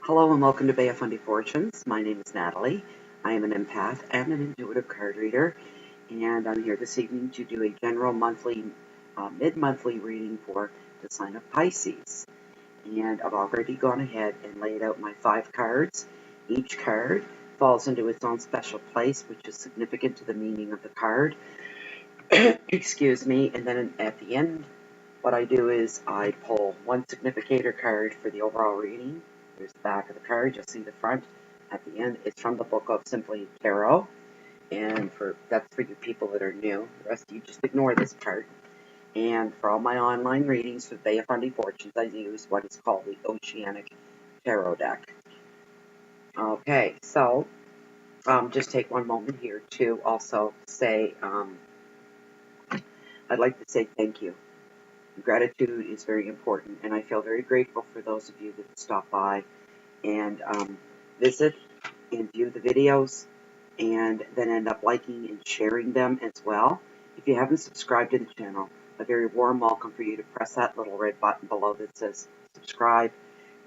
Hello and welcome to Fundy Fortunes. My name is Natalie. I am an empath and an intuitive card reader, and I'm here this evening to do a general mid-monthly reading for the sign of Pisces. And I've already gone ahead and laid out my 5 cards. Each card falls into its own special place, which is significant to the meaning of the card. Excuse me. And then at the end, what I do is I pull one significator card for the overall reading. There's the back of the card. You'll see the front. At the end, it's from the book of Simply Tarot. And that's for you people that are new. The rest of you just ignore this part. And for all my online readings for Fundy Fortunes, I use what is called the Oceanic Tarot deck. Okay, so just take one moment here to also say, I'd like to say thank you. Gratitude is very important, and I feel very grateful for those of you that stop by and visit and view the videos and then end up liking and sharing them as well. If you haven't subscribed to the channel, a very warm welcome for you to press that little red button below that says subscribe.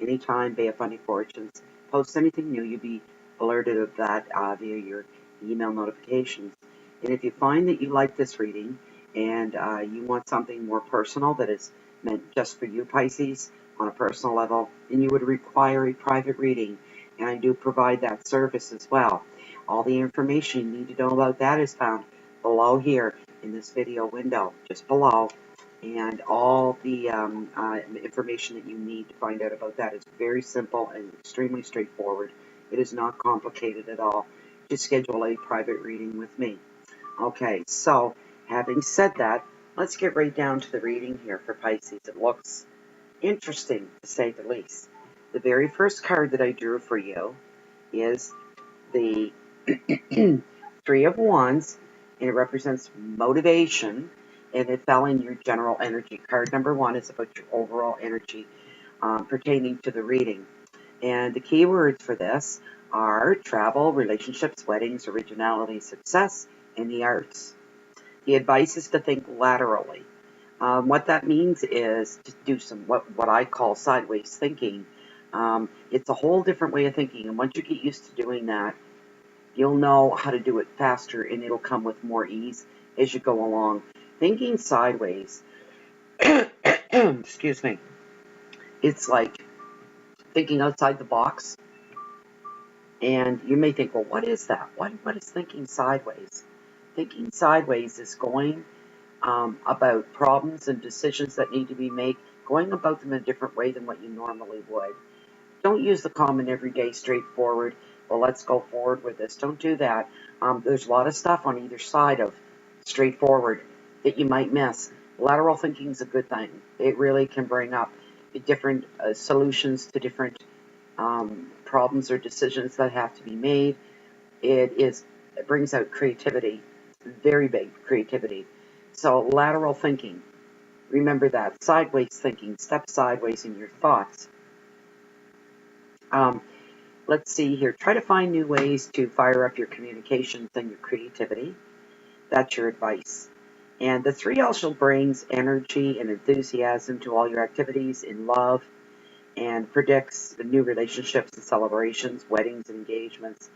Anytime Fundy Fortunes posts anything new, you'll be alerted of that via your email notifications. And if you find that you like this reading and you want something more personal that is meant just for you, Pisces, on a personal level, then you would require a private reading, and I do provide that service as well. All the information you need to know about that is found below here in this video window, just below, and all the information that you need to find out about that is very simple and extremely straightforward. It is not complicated at all. Just schedule a private reading with me. Okay, so having said that, let's get right down to the reading here for Pisces. It looks interesting, to say the least. The very first card that I drew for you is the Three of Wands, and it represents motivation, and it fell in your general energy. Card number 1 is about your overall energy pertaining to the reading. And the key words for this are travel, relationships, weddings, originality, success, and the arts. The advice is to think laterally. What that means is to do some what I call sideways thinking. It's a whole different way of thinking, and once you get used to doing that, you'll know how to do it faster, and it'll come with more ease as you go along. Thinking sideways, excuse me, it's like thinking outside the box. And you may think, well, what is that? What is thinking sideways? Thinking sideways is going about problems and decisions that need to be made, going about them in a different way than what you normally would. Don't use the common everyday straightforward, well, let's go forward with this. Don't do that. There's a lot of stuff on either side of straightforward that you might miss. Lateral thinking is a good thing. It really can bring up different solutions to different problems or decisions that have to be made. It brings out creativity, very big creativity. So lateral thinking, remember that. Sideways thinking, step sideways in your thoughts. Let's see here. Try to find new ways to fire up your communications and your creativity. That's your advice. And the 3 also brings energy and enthusiasm to all your activities in love and predicts the new relationships and celebrations, weddings and engagements.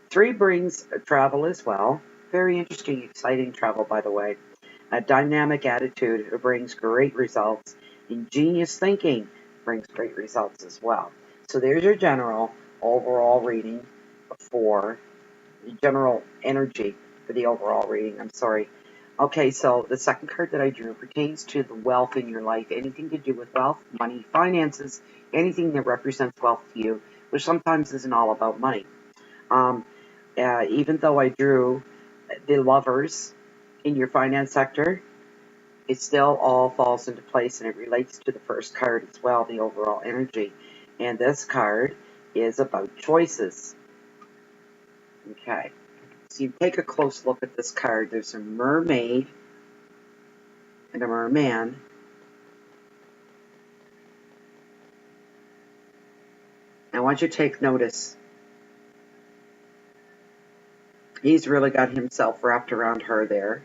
3 brings travel as well. Very interesting, exciting travel, by the way. A dynamic attitude brings great results. Ingenious thinking brings great results as well. So there's your general overall reading for the general energy for the overall reading. I'm sorry. Okay, so the second card that I drew pertains to the wealth in your life. Anything to do with wealth, money, finances, anything that represents wealth to you, which sometimes isn't all about money. Even though I drew the Lovers in your finance sector, it still all falls into place, and it relates to the first card as well, the overall energy. And this card is about choices. Okay, so you take a close look at this card. There's a mermaid and a merman. I want you to take notice. He's really got himself wrapped around her there.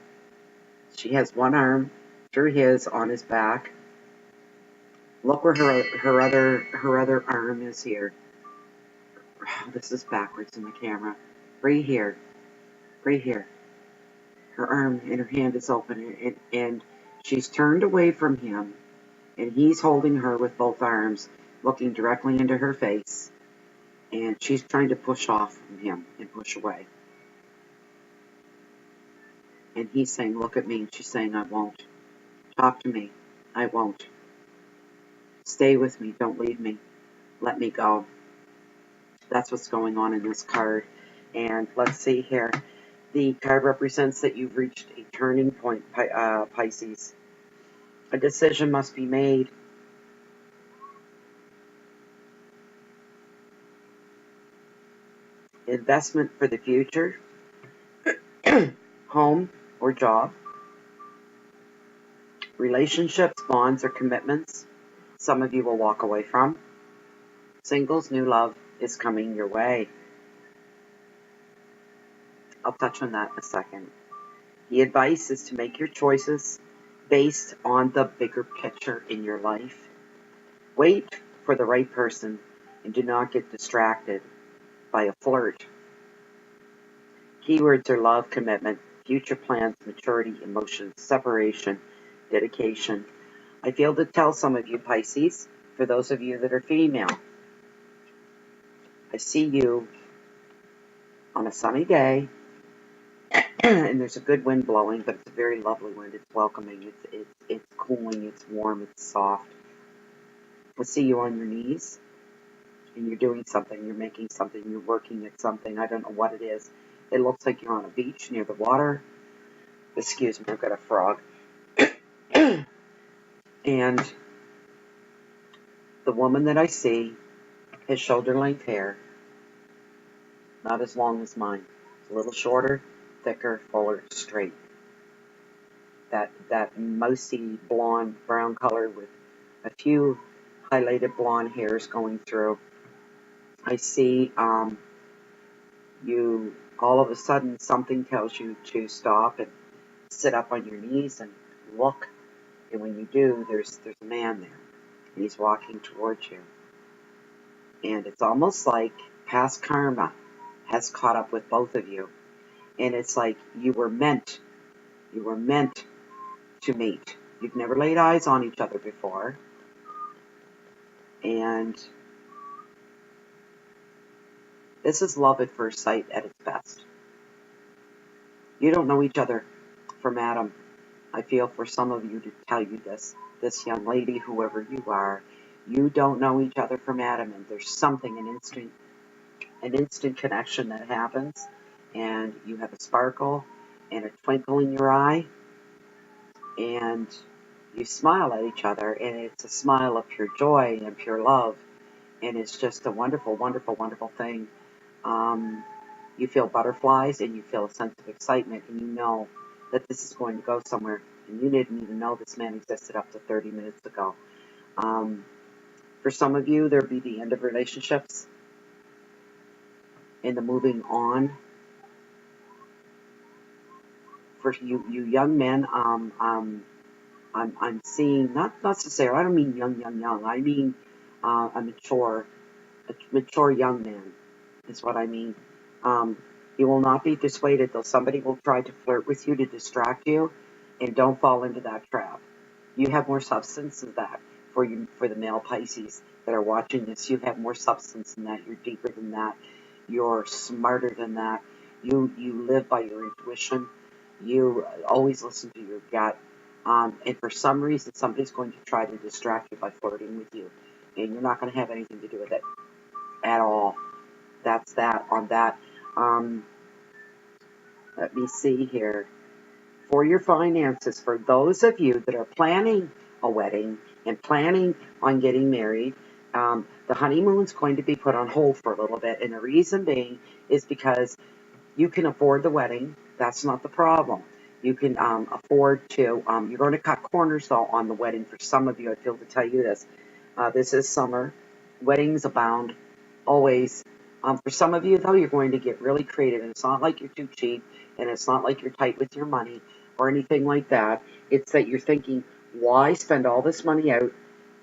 She has one arm through his on his back, Look where her other arm is here. Oh, this is backwards in the camera. Right here. Right here. Her arm and her hand is open, and she's turned away from him, and he's holding her with both arms, looking directly into her face, and she's trying to push off from him and push away. And he's saying, look at me, and she's saying, I won't. Talk to me. I won't. Stay with me. Don't leave me. Let me go. That's what's going on in this card. And let's see here. The card represents that you've reached a turning point, Pisces. A decision must be made. Investment for the future. Home or job. Relationships, bonds, or commitments. Some of you will walk away from. Singles, new love is coming your way. I'll touch on that in a second. The advice is to make your choices based on the bigger picture in your life. Wait for the right person and do not get distracted by a flirt. Keywords are love, commitment, future plans, maturity, emotions, separation, dedication. I feel to tell some of you, Pisces, for those of you that are female, I see you on a sunny day, and there's a good wind blowing, but it's a very lovely wind. It's welcoming. It's cooling. It's warm. It's soft. I see you on your knees, and you're doing something. You're making something. You're working at something. I don't know what it is. It looks like you're on a beach near the water. Excuse me, I've got a frog. And the woman that I see has shoulder-length hair, not as long as mine. It's a little shorter, thicker, fuller, straight. That mousy blonde, brown color with a few highlighted blonde hairs going through. I see you, all of a sudden something tells you to stop and sit up on your knees and look. And when you do, there's a man there, and he's walking towards you. And it's almost like past karma has caught up with both of you. And it's like you were meant to meet. You've never laid eyes on each other before. And this is love at first sight at its best. You don't know each other from Adam. I feel for some of you to tell you this young lady, whoever you are, you don't know each other from Adam, and there's something, an instant connection that happens, and you have a sparkle and a twinkle in your eye, and you smile at each other, and it's a smile of pure joy and pure love, and it's just a wonderful, wonderful, wonderful thing. You feel butterflies, and you feel a sense of excitement, and you know that this is going to go somewhere, and you didn't even know this man existed up to 30 minutes ago. For some of you, there'll be the end of relationships and the moving on. For you young men, I'm seeing, not necessarily, I don't mean young. I mean a mature young man is what I mean. You will not be dissuaded, though somebody will try to flirt with you to distract you, and don't fall into that trap. You have more substance than that. For the male Pisces that are watching this, you have more substance than that. You're deeper than that. You're smarter than that. You live by your intuition. You always listen to your gut. And for some reason, somebody's going to try to distract you by flirting with you, and you're not going to have anything to do with it at all. That's that on that. Let me see here. For your finances, for those of you that are planning a wedding and planning on getting married, the honeymoon's going to be put on hold for a little bit. And the reason being is because you can afford the wedding. That's not the problem. You can afford to, you're going to cut corners, though, on the wedding. For some of you, I feel to tell you this. This is summer. Weddings abound, always. For some of you, though, you're going to get really creative. And it's not like you're too cheap, and it's not like you're tight with your money or anything like that. It's that you're thinking, why spend all this money out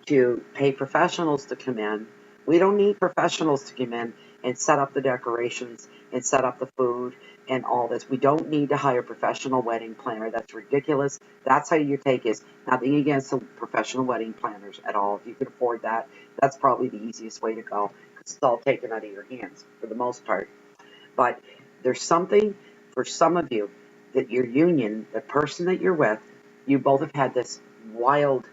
to pay professionals to come in. We don't need professionals to come in and set up the decorations and set up the food and all this. We don't need to hire a professional wedding planner. That's ridiculous. That's how you take is nothing against the professional wedding planners at all. If you can afford that, that's probably the easiest way to go because it's all taken out of your hands for the most part. But there's something for some of you that your union, the person that you're with, you both have had this wild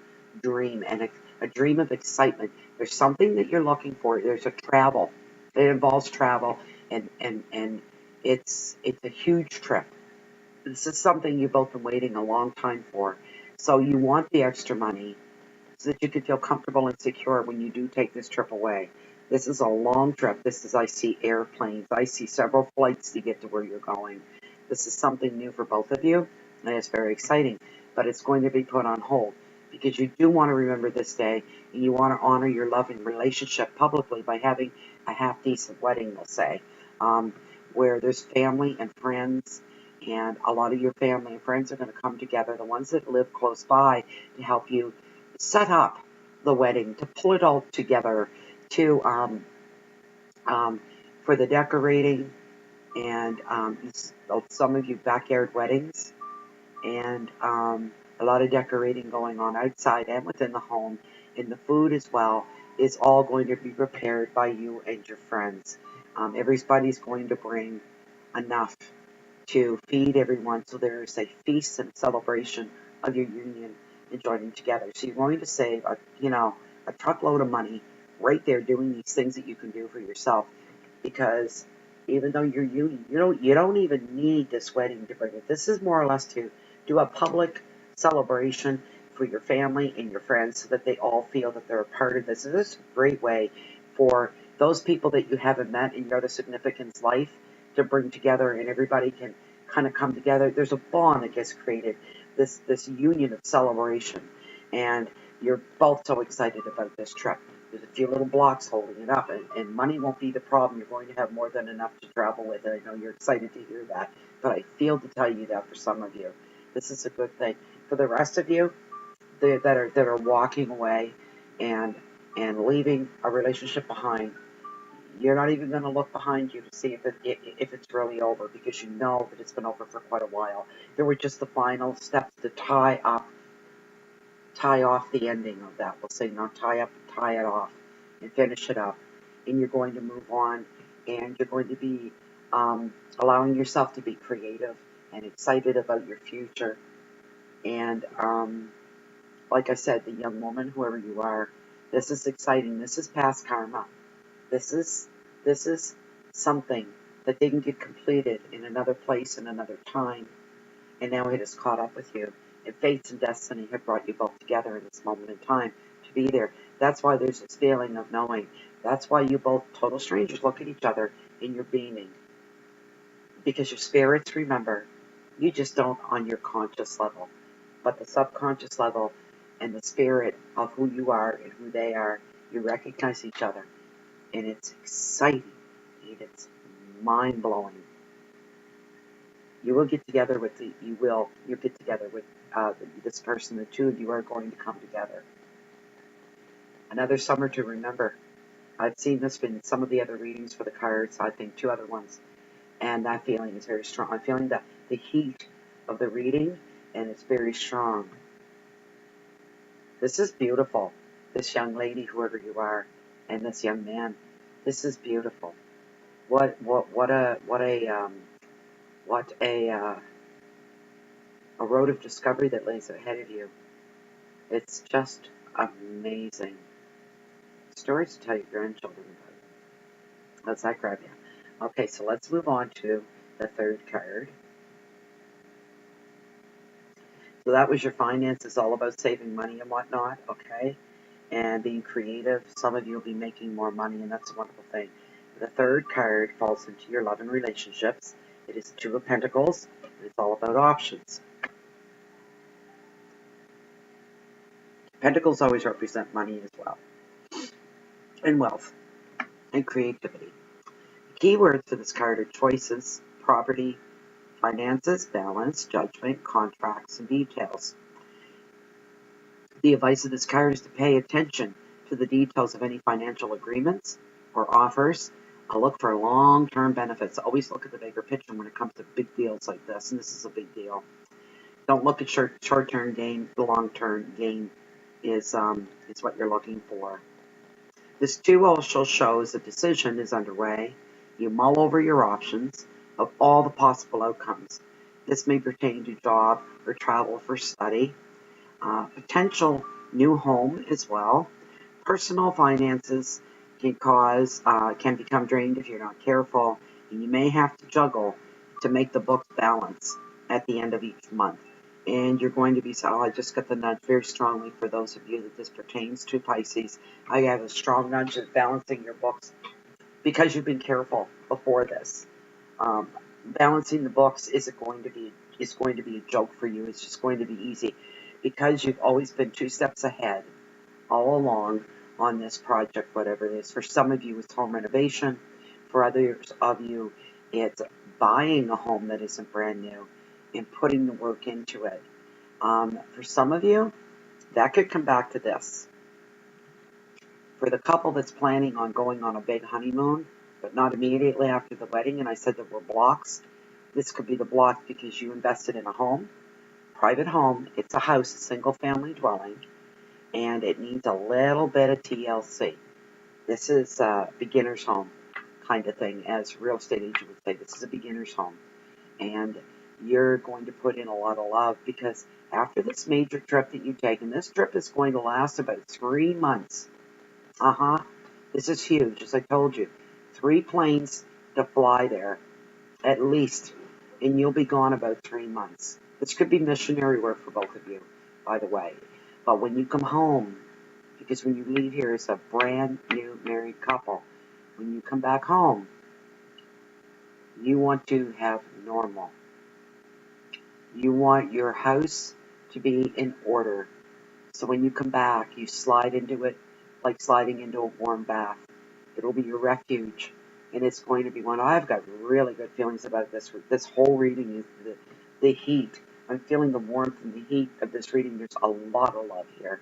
dream and a dream of excitement. There's something that you're looking for. There's a travel. It involves travel, and it's a huge trip. This is something you've both been waiting a long time for. So you want the extra money so that you can feel comfortable and secure when you do take this trip away. This is a long trip. This is, I see airplanes. I see several flights to get to where you're going. This is something new for both of you, and it's very exciting. But it's going to be put on hold because you do want to remember this day, and you want to honor your loving relationship publicly by having a half-decent wedding, we'll say, where there's family and friends, and a lot of your family and friends are going to come together, the ones that live close by, to help you set up the wedding, to pull it all together, to for the decorating, and some of you backyard weddings, and a lot of decorating going on outside and within the home, and the food as well is all going to be prepared by you and your friends. Everybody's going to bring enough to feed everyone, so there's a feast and celebration of your union and joining together. So you're going to save a truckload of money right there doing these things that you can do for yourself, because even though you're union, you don't even need this wedding to bring it. This is more or less to do a public celebration for your family and your friends so that they all feel that they're a part of this. And this is a great way for those people that you haven't met in your other significant's life to bring together, and everybody can kind of come together. There's a bond that gets created, this union of celebration, and you're both so excited about this trip. There's a few little blocks holding it up, and money won't be the problem. You're going to have more than enough to travel with, and I know you're excited to hear that, but I feel to tell you that for some of you, this is a good thing. For the rest of you that are walking away and leaving a relationship behind, you're not even going to look behind you to see if it's really over, because you know that it's been over for quite a while. There were just the final steps to tie off the ending of that. We'll say not tie it off and finish it up. And you're going to move on, and you're going to be allowing yourself to be creative and excited about your future. And like I said, the young woman, whoever you are, this is exciting. This is past karma. This is something that didn't get completed in another place in another time, and now it has caught up with you. And fates and destiny have brought you both together in this moment in time to be there. That's why there's this feeling of knowing. That's why you both, total strangers, look at each other in your beaming. Because your spirits remember. You just don't on your conscious level. But the subconscious level and the spirit of who you are and who they are, you recognize each other. And it's exciting, and it's mind-blowing. You'll get together with this person. The two of you are going to come together. Another summer to remember. I've seen this in some of the other readings for the cards. I think 2 other ones, and that feeling is very strong. I'm feeling the heat of the reading, and it's very strong. This is beautiful. This young lady, whoever you are, and this young man. This is beautiful. What a road of discovery that lays ahead of you. It's just amazing. Stories to tell your grandchildren about. Let's that grab you. Okay, so let's move on to the 3rd card. So that was your finances, all about saving money and whatnot, okay? And being creative. Some of you will be making more money, and that's a wonderful thing. The 3rd card falls into your love and relationships. It is the 2 of Pentacles, and it's all about options. Pentacles always represent money as well, and wealth, and creativity. The key words for this card are choices, property, finances, balance, judgment, contracts, and details. The advice of this card is to pay attention to the details of any financial agreements or offers. Look for long-term benefits. Always look at the bigger picture when it comes to big deals like this, and this is a big deal. Don't look at short-term gain. The long-term gain is what you're looking for. This too also shows a decision is underway. You mull over your options of all the possible outcomes. This may pertain to job or travel for study, potential new home as well. Personal finances can become drained if you're not careful, and you may have to juggle to make the books balance at the end of each month. And you're going to be, so I just got the nudge very strongly for those of you that this pertains to, Pisces. I have a strong nudge of balancing your books because you've been careful before this. Balancing the books is going to be a joke for you. It's just going to be easy because you've always been 2 steps ahead all along on this project, whatever it is. For some of you, it's home renovation. For others of you, it's buying a home that isn't brand new and putting the work into it. For some of you, that could come back to this. For the couple that's planning on going on a big honeymoon, but not immediately after the wedding, and I said there were blocks, this could be the block because you invested in a home, private home. It's a house, a single-family dwelling, and it needs a little bit of TLC. This is a beginner's home kind of thing, as real estate agent would say. This is a beginner's home. And you're going to put in a lot of love because after this major trip that you take, and this trip is going to last about 3 months. This is huge, as I told you. 3 planes to fly there, at least, and you'll be gone about 3 months. This could be missionary work for both of you, by the way. But when you come home, because when you leave here as a brand new married couple, when you come back home, you want to have normal. You want your house to be in order. So when you come back, you slide into it like sliding into a warm bath. It'll be your refuge. And it's going to be one. I've got really good feelings about this. This whole reading is the heat. I'm feeling the warmth and the heat of this reading. There's a lot of love here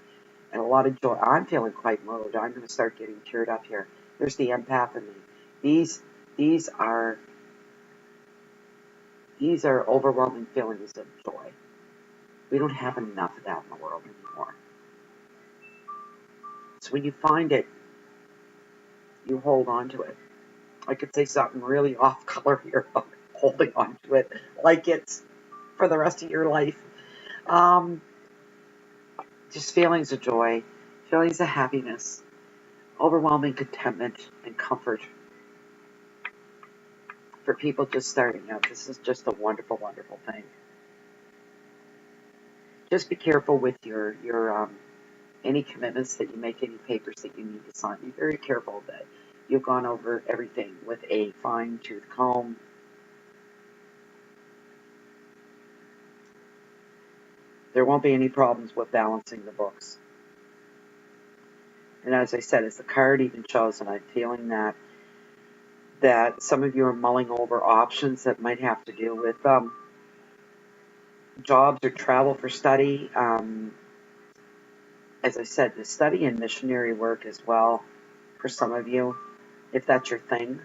and a lot of joy. I'm feeling quite moved. I'm going to start getting teared up here. There's the empath in me. These are overwhelming feelings of joy. We don't have enough of that in the world anymore. So when you find it, you hold on to it. I could say something really off color here about holding on to it like it's for the rest of your life. Just feelings of joy, feelings of happiness, overwhelming contentment and comfort for people just starting out. This is just a wonderful, wonderful thing. Just be careful with your any commitments that you make, any papers that you need to sign. Be very careful that you've gone over everything with a fine-tooth comb. There won't be any problems with balancing the books. And as I said, as the card even shows, and I'm feeling that some of you are mulling over options that might have to do with jobs or travel for study. As I said, the study and missionary work as well for some of you, if that's your thing.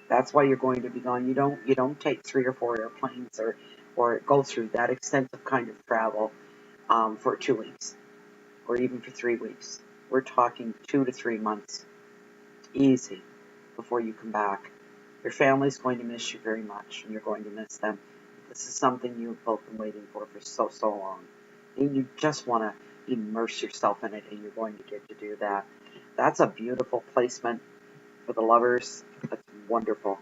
That's why you're going to be gone. You don't take 3 or 4 airplanes or go through that extensive kind of travel for 2 weeks or even for 3 weeks. We're talking 2 to 3 months, easy, before you come back. Your family's going to miss you very much, and you're going to miss them. This is something you've both been waiting for so long, and you just want to immerse yourself in it, and you're going to get to do that. That's a beautiful placement for the lovers. That's wonderful.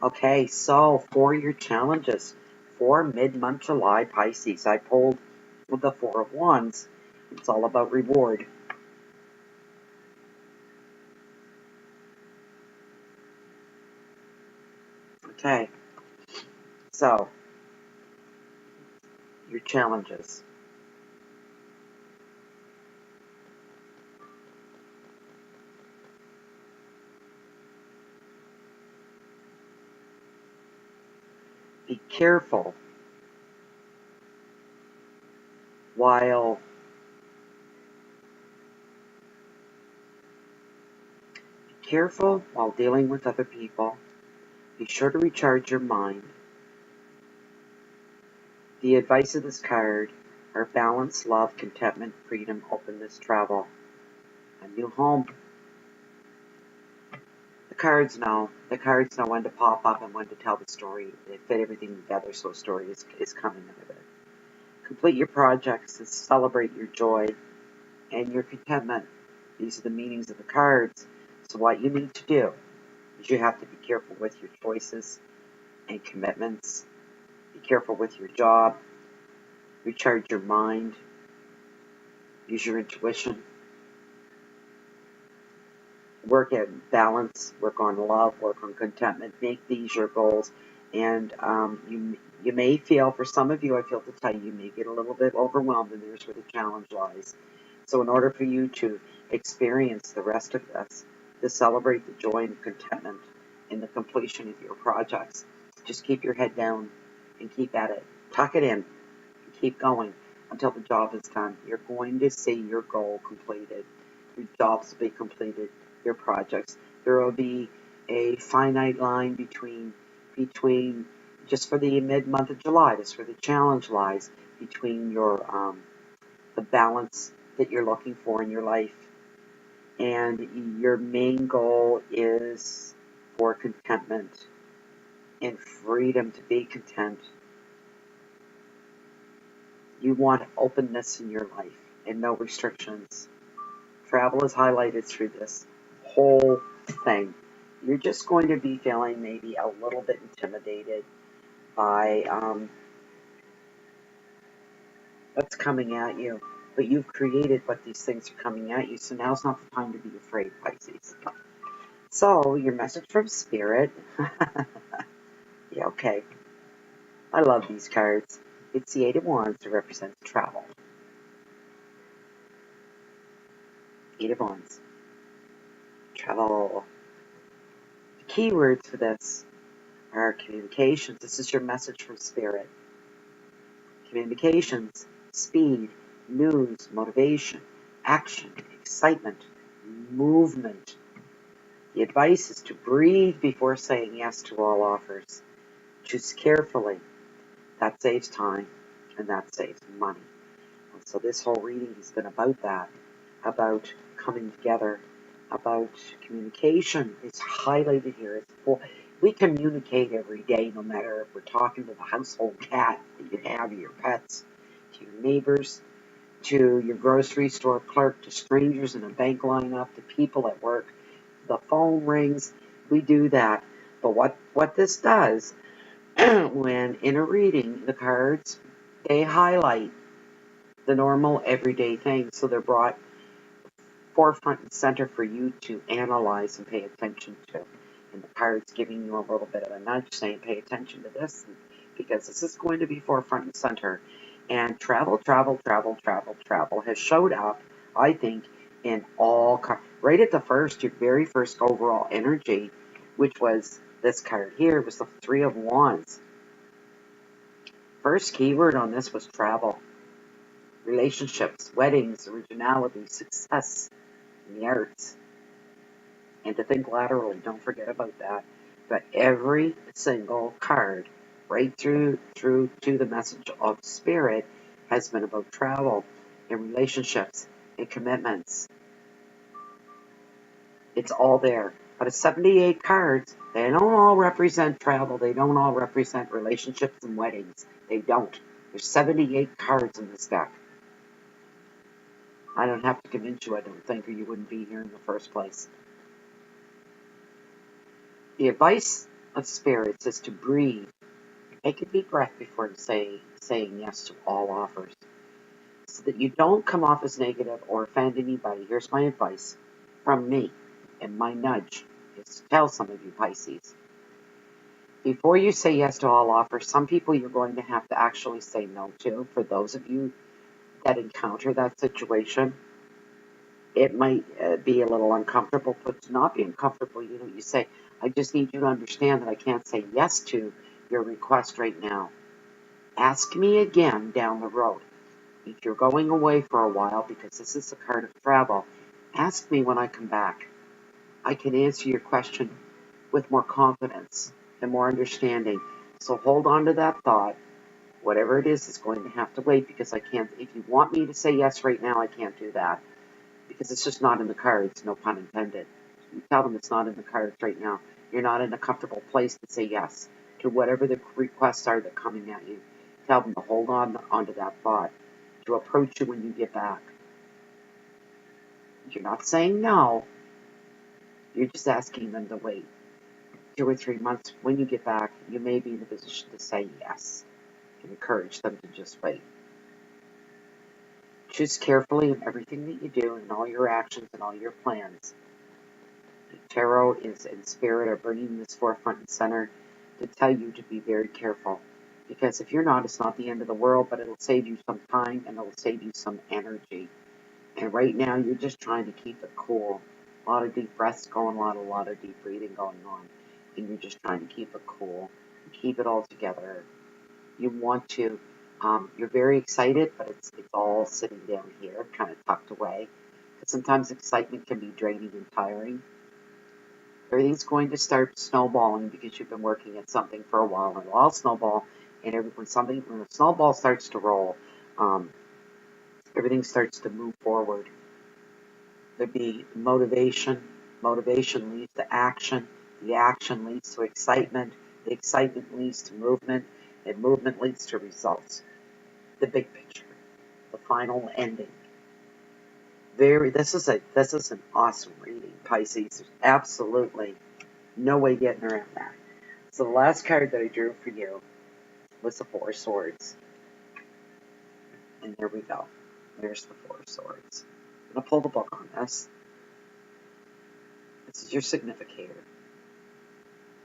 Okay, so for your challenges for mid-month July, Pisces, I pulled the 4 of Wands. It's all about reward. Okay, so your challenges. Be careful while careful while dealing with other people. Be sure to recharge your mind. The advice of this card are balance, love, contentment, freedom, openness, travel, a new home. The cards know when to pop up and when to tell the story. They fit everything together, so a story is coming out of it. Complete your projects and celebrate your joy and your contentment. These are the meanings of the cards. So what you need to do is you have to be careful with your choices and commitments. Be careful with your job. Recharge your mind. Use your intuition. Work at balance. Work on love. Work on contentment. Make these your goals. And you may feel, for some of you, I feel to tell you, you may get a little bit overwhelmed, and there's where the challenge lies. So in order for you to experience the rest of this, to celebrate the joy and contentment in the completion of your projects, just keep your head down and keep at it. Tuck it in and keep going until the job is done. You're going to see your goal completed. Your jobs will be completed, your projects. There will be a finite line between just for the mid-month of July, that's where the challenge lies, between your the balance that you're looking for in your life, and your main goal is for contentment and freedom to be content. You want openness in your life and no restrictions. Travel is highlighted through this whole thing. You're just going to be feeling maybe a little bit intimidated by what's coming at you. But you've created what these things are coming at you, so now's not the time to be afraid, Pisces. So, your message from Spirit. Yeah, okay. I love these cards. It's the Eight of Wands that represents travel. Eight of Wands. Travel. The key words for this are communications. This is your message from Spirit. Communications, speed, news, motivation, action, excitement, movement. The advice is to breathe before saying yes to all offers. Choose carefully. That saves time and that saves money. And so this whole reading has been about that, about coming together, about communication. It's highlighted here. We communicate every day, no matter if we're talking to the household cat that you have, your pets, to your neighbors, to your grocery store clerk, to strangers in a bank lineup, to people at work. The phone rings. We do that. But what this does, when in a reading, the cards, they highlight the normal everyday things. So they're brought forefront and center for you to analyze and pay attention to. And the card's giving you a little bit of a nudge saying, pay attention to this, because this is going to be forefront and center. And travel has showed up, I think, in all cards. Right at the first, your very first overall energy, which was this card here, was the Three of Wands. First keyword on this was travel. Relationships, weddings, originality, success, in the arts. And to think laterally, don't forget about that. But every single card, right through to the message of Spirit, has been about travel and relationships and commitments. It's all there. But it's 78 cards. They don't all represent travel. They don't all represent relationships and weddings. They don't. There's 78 cards in this deck. I don't have to convince you, I don't think, or you wouldn't be here in the first place. The advice of spirits is to breathe. Take a deep breath before saying yes to all offers, so that you don't come off as negative or offend anybody. Here's my advice from me, and my nudge is to tell some of you Pisces. Before you say yes to all offers, some people you're going to have to actually say no to. For those of you that encounter that situation, it might be a little uncomfortable, but to not be uncomfortable, you say, I just need you to understand that I can't say yes to your request right now. Ask me again down the road. If you're going away for a while, because this is a card of travel, ask me when I come back. I can answer your question with more confidence and more understanding. So hold on to that thought. Whatever it is going to have to wait, because I can't, if you want me to say yes right now, I can't do that, because it's just not in the cards, no pun intended. You tell them it's not in the cards right now. You're not in a comfortable place to say yes to whatever the requests are that are coming at you. Tell them to hold on onto that thought, to approach you when you get back. You're not saying no. You're just asking them to wait. 2 or 3 months, when you get back, you may be in a position to say yes and encourage them to just wait. Choose carefully in everything that you do, in all your actions and all your plans. The tarot is in spirit are bringing this forefront and center to tell you to be very careful. Because if you're not, it's not the end of the world, but it'll save you some time and it'll save you some energy. And right now, you're just trying to keep it cool. A lot of deep breaths going on, a lot of deep breathing going on. And you're just trying to keep it cool and keep it all together. You want to, you're very excited, but it's all sitting down here, kind of tucked away. Because sometimes excitement can be draining and tiring. Everything's going to start snowballing because you've been working at something for a while, and it'll snowball. And when the snowball starts to roll, everything starts to move forward. There'd be motivation. Motivation leads to action. The action leads to excitement. The excitement leads to movement. And movement leads to results. The big picture. The final ending. This is an awesome reading, Pisces. There's absolutely no way getting around that. So the last card that I drew for you was the Four of Swords. And there we go. There's the Four of Swords. I'm going to pull the book on this. This is your significator.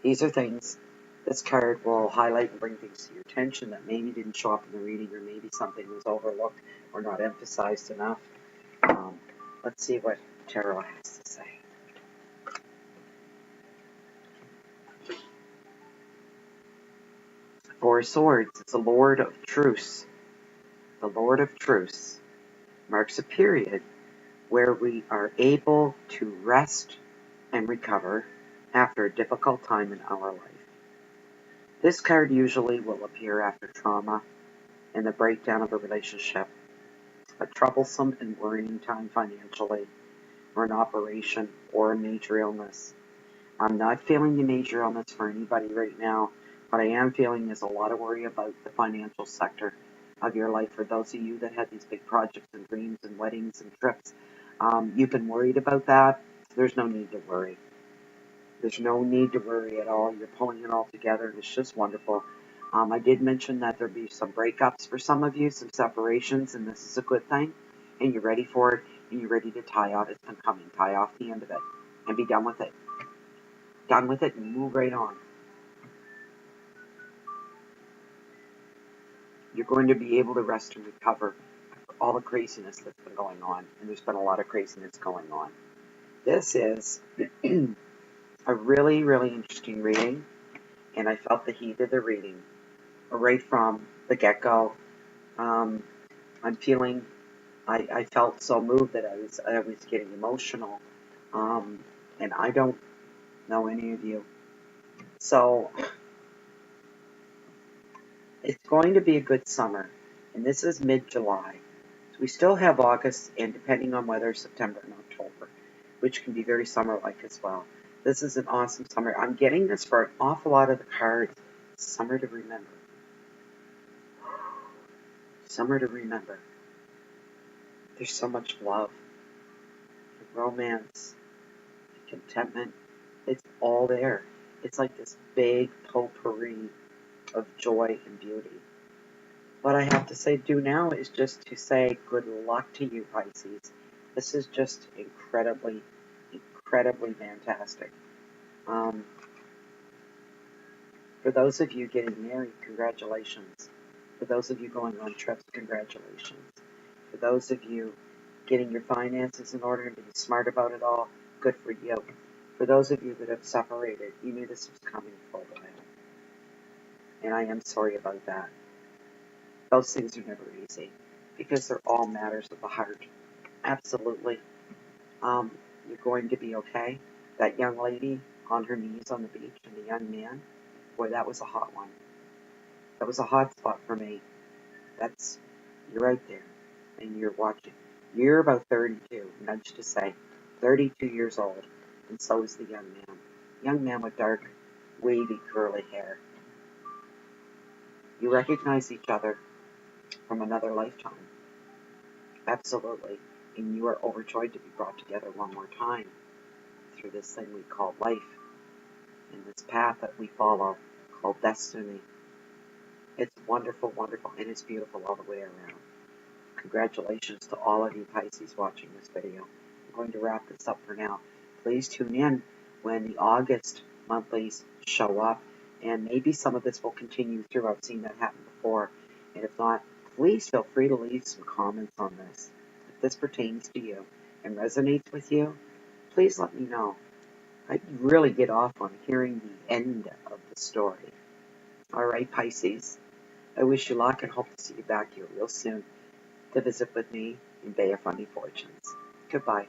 These are things, this card will highlight and bring things to your attention that maybe didn't show up in the reading, or maybe something was overlooked or not emphasized enough. Let's see what Tarot has to say. Four of Swords, it's the Lord of Truce. The Lord of Truce marks a period where we are able to rest and recover after a difficult time in our life. This card usually will appear after trauma and the breakdown of a relationship, a troublesome and worrying time financially, or an operation, or a major illness. I'm not feeling a major illness for anybody right now. What I am feeling is a lot of worry about the financial sector of your life. For those of you that had these big projects and dreams and weddings and trips, you've been worried about that. There's no need to worry. There's no need to worry at all. You're pulling it all together. It's just wonderful. I did mention that there'll be some breakups for some of you, some separations, and this is a good thing. And you're ready for it, and you're ready to tie off. It's been coming. Tie off the end of it and be done with it. Done with it and move right on. You're going to be able to rest and recover for all the craziness that's been going on. And there's been a lot of craziness going on. This is a really, really interesting reading. And I felt the heat of the reading right from the get-go. I'm feeling, I felt so moved that I was getting emotional. And I don't know any of you. So it's going to be a good summer. And this is mid-July. So we still have August, and depending on weather, September and October, which can be very summer-like as well. This is an awesome summer. I'm getting this for an awful lot of the cards. Summer to remember. Summer to remember. There's so much love, romance, contentment. It's all there. It's like this big potpourri of joy and beauty. What I have to say do now is just to say good luck to you, Pisces. This is just incredibly, incredibly fantastic. For those of you getting married, congratulations. For those of you going on trips, congratulations. For those of you getting your finances in order and being smart about it all, good for you. For those of you that have separated, you knew this was coming for a while. And I am sorry about that. Those things are never easy because they're all matters of the heart. Absolutely. You're going to be okay. That young lady on her knees on the beach and the young man, boy, that was a hot one. That was a hot spot for me. You're out there and you're watching. You're about 32, nudge to say, 32 years old, and so is the young man. Young man with dark, wavy, curly hair. You recognize each other from another lifetime. Absolutely. And you are overjoyed to be brought together one more time through this thing we call life and this path that we follow called destiny. It's wonderful, wonderful, and it's beautiful all the way around. Congratulations to all of you Pisces watching this video. I'm going to wrap this up for now. Please tune in when the August monthlies show up, and maybe some of this will continue through. I've seen that happen before. And if not, please feel free to leave some comments on this. If this pertains to you and resonates with you, please let me know. I really get off on hearing the end of the story. All right, Pisces. I wish you luck and hope to see you back here real soon to visit with me in Bay of Fundy Fortunes. Goodbye.